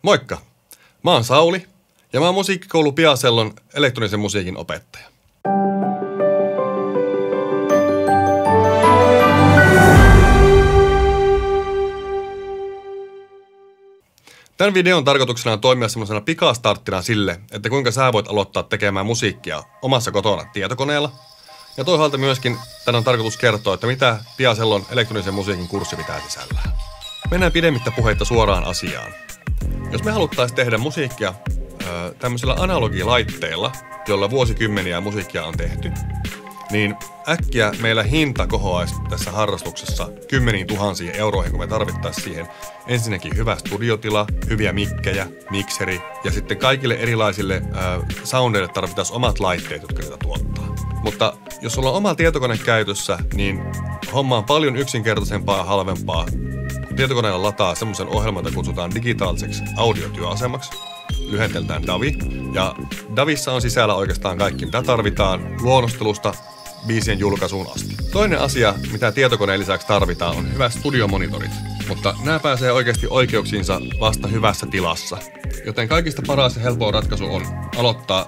Moikka! Mä oon Sauli ja mä oon musiikkikoulu Piasellon elektronisen musiikin opettaja. Tämän videon tarkoituksena on toimia semmoisena pikastarttina sille, että kuinka sä voit aloittaa tekemään musiikkia omassa kotona tietokoneella. Ja toisaalta myöskin tämän on tarkoitus kertoa, että mitä Piasellon elektronisen musiikin kurssi pitää sisällään. Mennään pidemmittä puheitta suoraan asiaan. Jos me haluttaisiin tehdä musiikkia tämmöisillä analogilaitteilla, joilla vuosikymmeniä musiikkia on tehty, niin äkkiä meillä hinta kohoaisi tässä harrastuksessa kymmeniin tuhansiin euroihin, kun me tarvittaisiin siihen ensinnäkin hyvä studiotila, hyviä mikkejä, mikseri ja sitten kaikille erilaisille soundeille tarvittaisiin omat laitteet, jotka niitä tuottaa. Mutta jos sulla on oma tietokone käytössä, niin homma on paljon yksinkertaisempaa ja halvempaa. Tietokoneella lataa semmoisen ohjelman, jota kutsutaan digitaaliseksi audiotyöasemaksi, lyhenteltään DAWI. Ja DAWissa on sisällä oikeastaan kaikki, mitä tarvitaan luonnostelusta biisien julkaisuun asti. Toinen asia, mitä tietokoneen lisäksi tarvitaan, on hyvät studiomonitorit. Mutta nämä pääsee oikeasti oikeuksiinsa vasta hyvässä tilassa. Joten kaikista paras ja helpoin ratkaisu on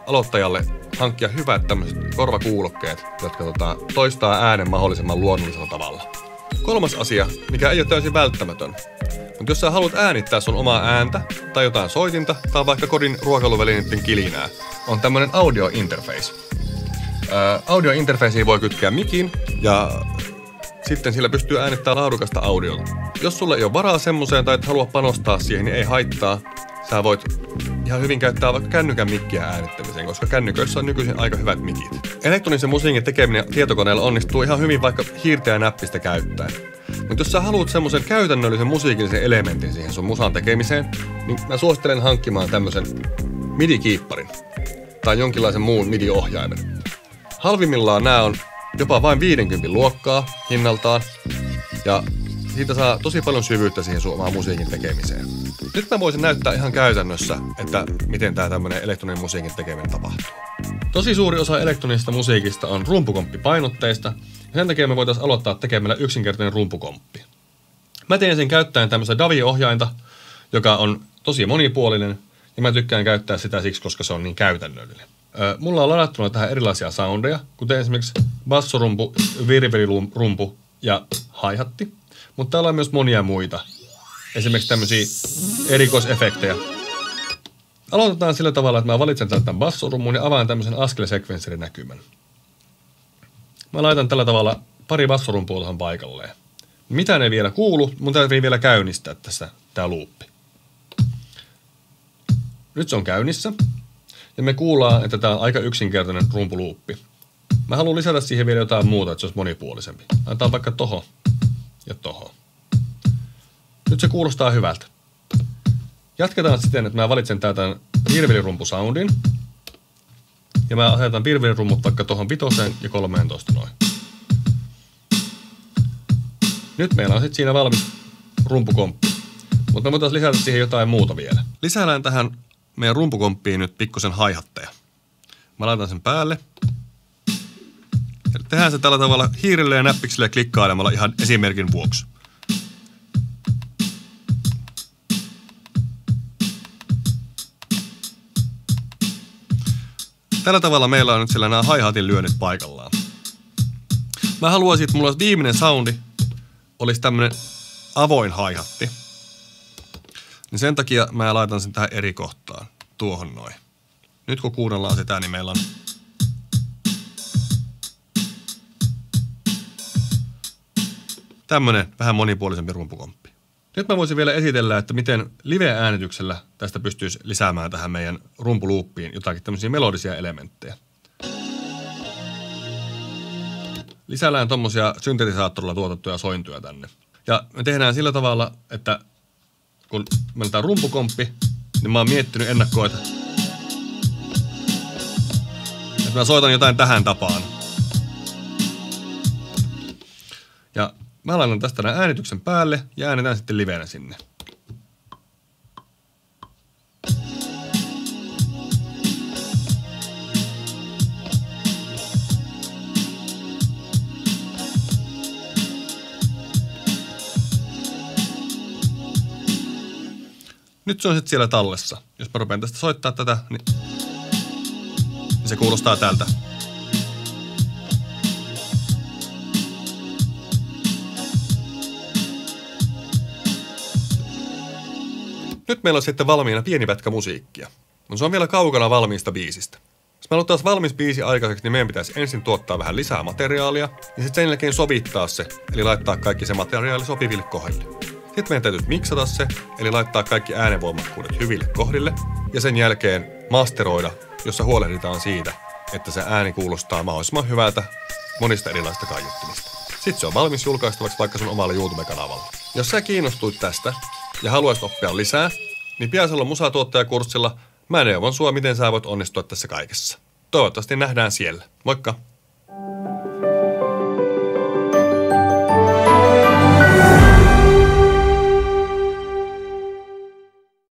aloittajalle hankkia hyvät tämmöiset korvakuulokkeet, jotka toistaa äänen mahdollisimman luonnollisella tavalla. Kolmas asia, mikä ei ole täysin välttämätön. Mutta jos sä haluat äänittää sun omaa ääntä, tai jotain soitinta, tai vaikka kodin ruokailuvälineiden kilinää, on tämmönen audio interface. Audio interfaceen voi kytkeä mikin, ja sitten sillä pystyy äänittämään laadukasta audiota. Jos sulla ei ole varaa semmoseen tai et halua panostaa siihen, niin ei haittaa. Sä voit ihan hyvin käyttää vaikka kännykän mikkiä äänittämiseen, koska kännyköissä on nykyisin aika hyvät mikit. Elektronisen musiikin tekeminen tietokoneella onnistuu ihan hyvin vaikka hiirtä ja näppistä käyttäen. Mutta jos sä haluat semmoisen käytännöllisen musiikillisen elementin siihen sun musan tekemiseen, niin mä suosittelen hankkimaan tämmöisen MIDI-kiipparin tai jonkinlaisen muun MIDI-ohjaimen. Halvimmillaan nämä on jopa vain 50 luokkaa hinnaltaan ja siitä saa tosi paljon syvyyttä siihen sun omaan musiikin tekemiseen. Nyt mä voisin näyttää ihan käytännössä, että miten tää tämmönen elektroninen musiikin tekeminen tapahtuu. Tosi suuri osa elektronisesta musiikista on rumpukomppipainotteista, ja sen takia me voitaisiin aloittaa tekemällä yksinkertainen rumpukomppi. Mä teen sen käyttäen tämmöistä DAWI-ohjainta, joka on tosi monipuolinen, ja mä tykkään käyttää sitä siksi, koska se on niin käytännöllinen. Mulla on ladattuna tähän erilaisia soundeja, kuten esimerkiksi bassorumpu, virvelirumpu ja hi-hatti. Mutta täällä on myös monia muita. Esimerkiksi tämmöisiä erikoisefektejä. Aloitetaan sillä tavalla, että mä valitsen tämän bassorummun ja avaan tämmöisen askelsekvensserin näkymän. Mä laitan tällä tavalla pari bassorumpua tuohon paikalleen. Mitä ne vielä kuulu, mun täytyy vielä käynnistää tässä tää luuppi. Nyt se on käynnissä. Ja me kuullaan, että tää on aika yksinkertainen rumpuluuppi. Mä haluan lisätä siihen vielä jotain muuta, että se olisi monipuolisempi. Laitetaan vaikka tohon ja tohon. Nyt se kuulostaa hyvältä. Jatketaan siten, että mä valitsen täältä virvelirumpusoundin. Ja mä asetan virvelirummut vaikka tohon 5 ja 13 noin. Nyt meillä on sitten siinä valmis rumpukomppi. Mutta me voitaisiin lisätä siihen jotain muuta vielä. Lisäällään tähän meidän rumpukomppiin nyt pikkusen hi-hatteja. Mä laitan sen päälle. Ja tehdään se tällä tavalla hiirillä ja näppiksillä klikkailemalla ihan esimerkin vuoksi. Tällä tavalla meillä on nyt siellä nämä hi-hatin lyönnit paikallaan. Mä haluaisin, että mulla olisi viimeinen soundi olisi tämmönen avoin hi-hatti. Niin sen takia mä laitan sen tähän eri kohtaan. Tuohon noin. Nyt kun kuunnellaan sitä, niin meillä on tämmönen vähän monipuolisempi rumpukomppi. Nyt mä voisin vielä esitellä, että miten live-äänityksellä tästä pystyisi lisäämään tähän meidän rumpuluuppiin jotakin tämmöisiä melodisia elementtejä. Lisällään tommosia syntetisaattorilla tuotettuja sointuja tänne. Ja me tehdään sillä tavalla, että kun meillä on tää rumpukomppi, niin mä oon miettinyt ennakkoon, että mä soitan jotain tähän tapaan. Ja mä laitan tästä tämän äänityksen päälle ja äänitän sitten livenä sinne. Nyt se on sitten siellä tallessa. Jos mä rupean tästä soittaa tätä, niin se kuulostaa tältä. Nyt meillä on sitten valmiina pieni pätkä musiikkia. Mutta se on vielä kaukana valmiista biisistä. Jos me halutaan valmis biisi aikaiseksi, niin meidän pitäisi ensin tuottaa vähän lisää materiaalia ja sitten sen jälkeen sovittaa se, eli laittaa kaikki se materiaali sopiville kohdille. Sitten meidän täytyy miksata se, eli laittaa kaikki äänenvoimakkuudet hyville kohdille ja sen jälkeen masteroida, jossa huolehditaan siitä, että se ääni kuulostaa mahdollisimman hyvältä monista erilaisista kaiuttimista. Sitten se on valmis julkaistavaksi vaikka sun omalla YouTube-kanavalla. Jos sä kiinnostuit tästä ja haluaisit oppia lisää, niin Piasalon musatuottajakurssilla mä neuvon sua, miten sä voit onnistua tässä kaikessa. Toivottavasti nähdään siellä. Moikka!